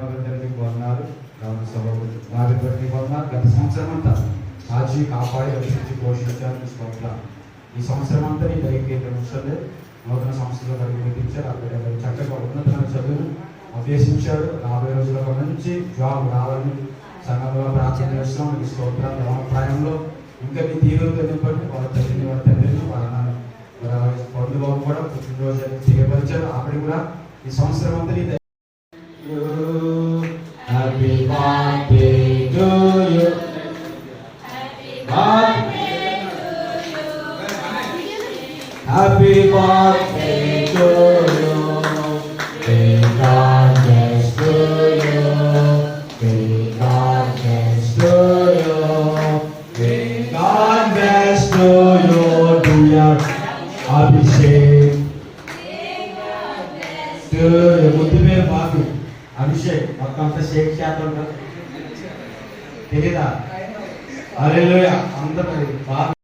వందనాలు. గత సంవత్సరం అంతా కాచి కాపాడి రక్షించి పోషించారు స్తోత్రం. ఈ సంవత్సరం అంతా నీ దైవిక విషయంలో నూతన సంస్థలో కనిపించారు. అక్కడ చక్కగా ఉన్నతమైన చదువును అభ్యసించాడు. రాబోయే రోజుల్లో మంచి జాబ్ రావాలని సంఘంలో ప్రార్థన చేస్తున్నాం. ఈ స్తోత్రాలు అభిప్రాయంలో ఇంకా నీ తీరుతో నింపండి. వాళ్ళ తల్లిని వాళ్ళ తండ్రిని వాళ్ళ పండుగ కూడా పుట్టినరోజు తెలియపరిచారు. అక్కడ కూడా ఈ సంవత్సరం అంతా నీ Happy birthday to you. Happy birthday to you. May God bless to you. May God bless to you. May God bless to you. To your Abhishek. To your Mudime Babu. Abhishek మొత్తం అంతా షేక్ చేస్తుంటారు తెలీదా? హల్లెలూయా అందరూ